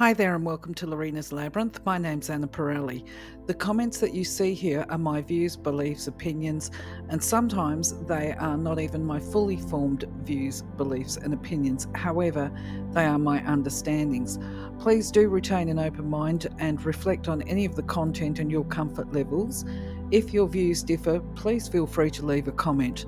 Hi there and welcome to Lorena's Labyrinth. My name's Anna Pirelli. The comments that you see here are my views, beliefs, opinions, and sometimes they are not even my fully formed views, beliefs, and opinions. However, they are my understandings. Please do retain an open mind and reflect on any of the content and your comfort levels. If your views differ, please feel free to leave a comment.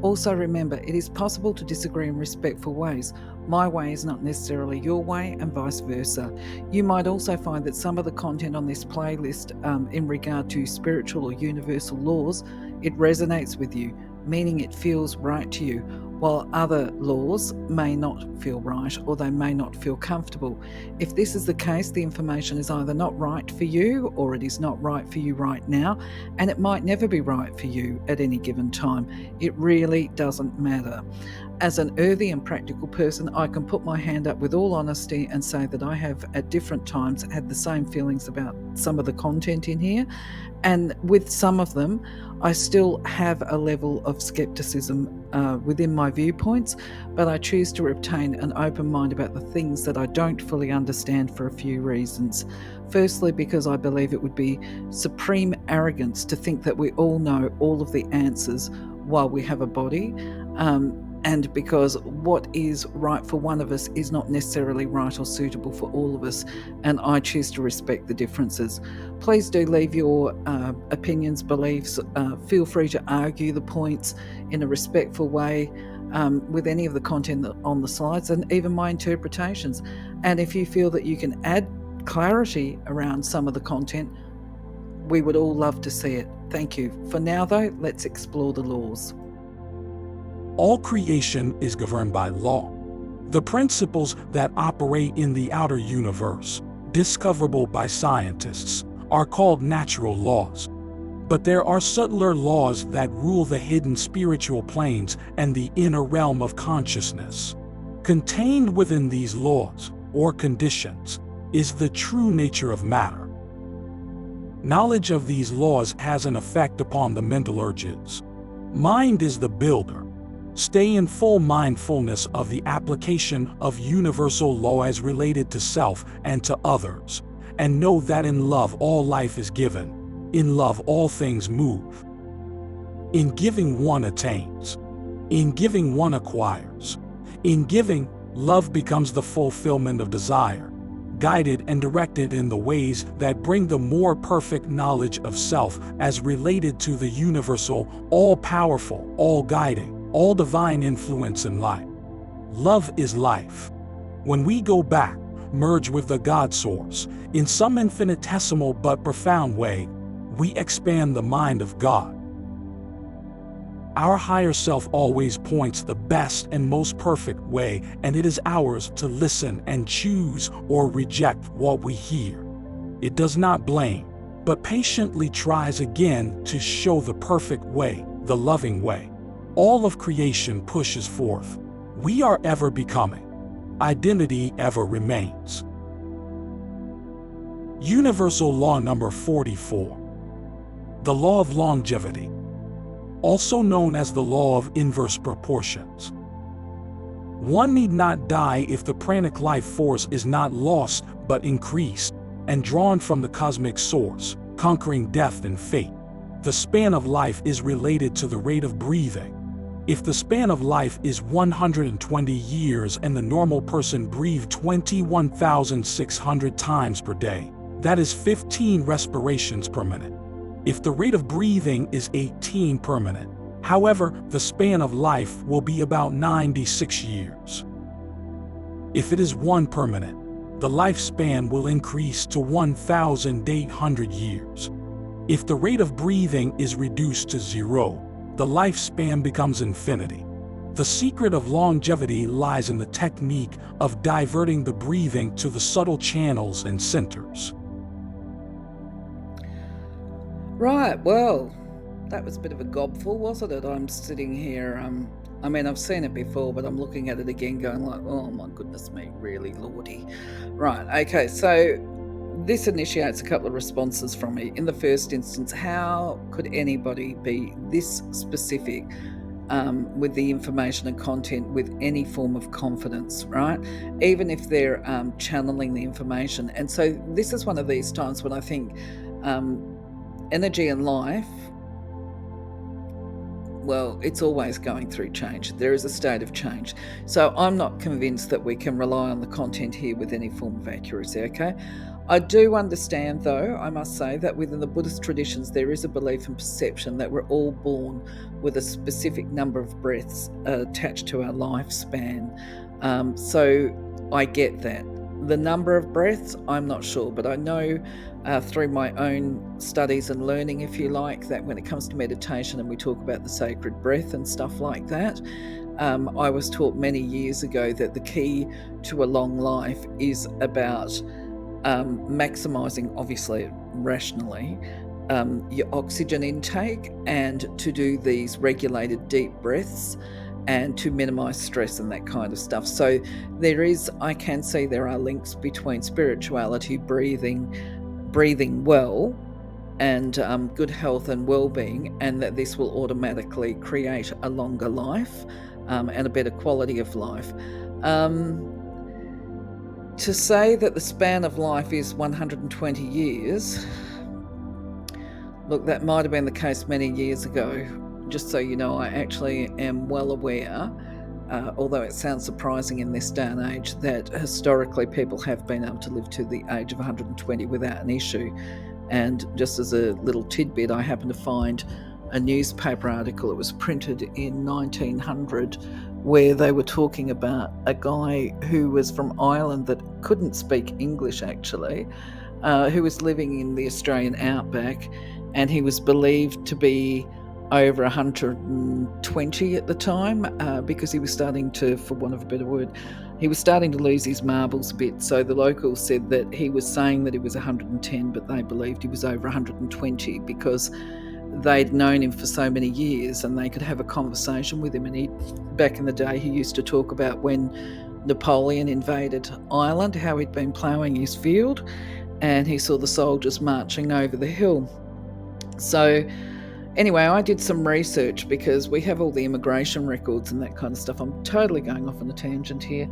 Also remember, it is possible to disagree in respectful ways. My way is not necessarily your way and vice versa. You might also find that some of the content on this playlist in regard to spiritual or universal laws, it resonates with you, meaning it feels right to you, while other laws may not feel right or they may not feel comfortable. If this is the case, the information is either not right for you or it is not right for you right now, and it might never be right for you at any given time. It really doesn't matter. As an earthy and practical person, I can put my hand up with all honesty and say that I have at different times had the same feelings about some of the content in here. And with some of them, I still have a level of skepticism within my viewpoints, but I choose to retain an open mind about the things that I don't fully understand for a few reasons. Firstly, because I believe it would be supreme arrogance to think that we all know all of the answers while we have a body. And because what is right for one of us is not necessarily right or suitable for all of us, and I choose to respect the differences. Please do leave your opinions, beliefs. Feel free to argue the points in a respectful way with any of the content on the slides and even my interpretations. And if you feel that you can add clarity around some of the content, we would all love to see it. Thank you. For now, though, let's explore the laws. All creation is governed by law. The principles that operate in the outer universe, discoverable by scientists, are called natural laws. But there are subtler laws that rule the hidden spiritual planes and the inner realm of consciousness. Contained within these laws, or conditions, is the true nature of matter. Knowledge of these laws has an effect upon the mental urges. Mind is the builder. Stay in full mindfulness of the application of universal law as related to self and to others, and know that in love all life is given, in love all things move. In giving one attains, in giving one acquires. In giving, love becomes the fulfillment of desire, guided and directed in the ways that bring the more perfect knowledge of self as related to the universal, all-powerful, all-guiding, all divine influence in life. Love is life. When we go back, merge with the God source, in some infinitesimal but profound way, we expand the mind of God. Our higher self always points the best and most perfect way, and it is ours to listen and choose or reject what we hear. It does not blame, but patiently tries again to show the perfect way, the loving way. All of creation pushes forth. We are ever becoming. Identity ever remains. Universal Law number 44. The law of longevity, also known as the law of inverse proportions. One need not die if the pranic life force is not lost but increased and drawn from the cosmic source, conquering death and fate. The span of life is related to the rate of breathing. If the span of life is 120 years and the normal person breathes 21,600 times per day, that is 15 respirations per minute. If the rate of breathing is 18 per minute, however, the span of life will be about 96 years. If it is 1 per minute, the lifespan will increase to 1,800 years. If the rate of breathing is reduced to 0, the lifespan becomes infinity. The secret of longevity lies in the technique of diverting the breathing to the subtle channels and centers. Right, well, that was a bit of a gobful, wasn't it? I'm sitting here, I've seen it before, but I'm looking at it again going like, oh my goodness me, really, Lordy. Right, okay, so this initiates a couple of responses from me. In the first instance, how could anybody be this specific with the information and content with any form of confidence, right? Even if they're channeling the information. And so this is one of these times when I think energy and life, well, it's always going through change. There is a state of change. So I'm not convinced that we can rely on the content here with any form of accuracy, okay? I do understand, though, I must say, that within the Buddhist traditions, there is a belief and perception that we're all born with a specific number of breaths attached to our lifespan. So I get that. The number of breaths, I'm not sure, but I know through my own studies and learning, if you like, that when it comes to meditation and we talk about the sacred breath and stuff like that, I was taught many years ago that the key to a long life is about maximizing, obviously rationally, your oxygen intake, and to do these regulated deep breaths and to minimize stress and that kind of stuff. So I can see there are links between spirituality, breathing well, and good health and well-being, and that this will automatically create a longer life and a better quality of life. To say that the span of life is 120 years, look, that might have been the case many years ago. Just so you know, I actually am well aware, although it sounds surprising in this day and age, that historically people have been able to live to the age of 120 without an issue. And just as a little tidbit, I happened to find a newspaper article. It was printed in 1900, where they were talking about a guy who was from Ireland that couldn't speak English, actually, who was living in the Australian outback, and he was believed to be over 120 at the time, because he was starting to, for want of a better word, he was starting to lose his marbles a bit. So the locals said that he was saying that he was 110, but they believed he was over 120 because they'd known him for so many years and they could have a conversation with him. And back in the day, he used to talk about when Napoleon invaded Ireland, how he'd been ploughing his field and he saw the soldiers marching over the hill. So anyway, I did some research because we have all the immigration records and that kind of stuff. I'm totally going off on a tangent here.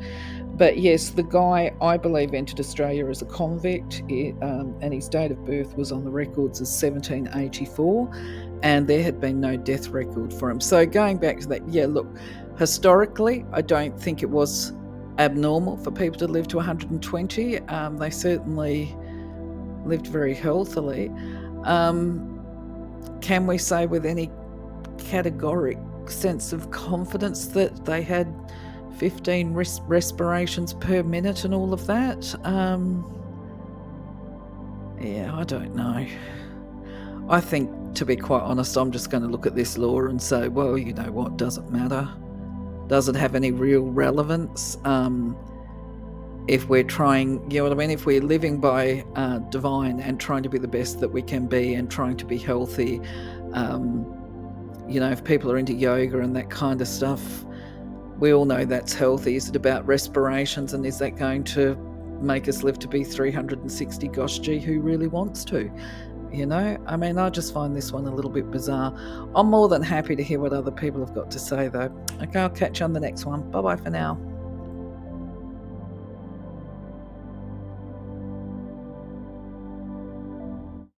But yes, the guy, I believe, entered Australia as a convict, and his date of birth was on the records as 1784, and there had been no death record for him. So going back to that, yeah, look, historically, I don't think it was abnormal for people to live to 120. They certainly lived very healthily. Can we say with any categoric sense of confidence that they had 15 respirations per minute and all of that? Yeah, I don't know. I think, to be quite honest, I'm just going to look at this law and say, well, you know what, doesn't matter. Doesn't have any real relevance. If we're trying, you know what I mean, if we're living by divine and trying to be the best that we can be and trying to be healthy, you know, if people are into yoga and that kind of stuff, we all know that's healthy. Is it about respirations, and is that going to make us live to be 360? Gosh gee, who really wants to? You know, I mean, I just find this one a little bit bizarre. I'm more than happy to hear what other people have got to say, though. Okay, I'll catch you on the next one. Bye-bye for now.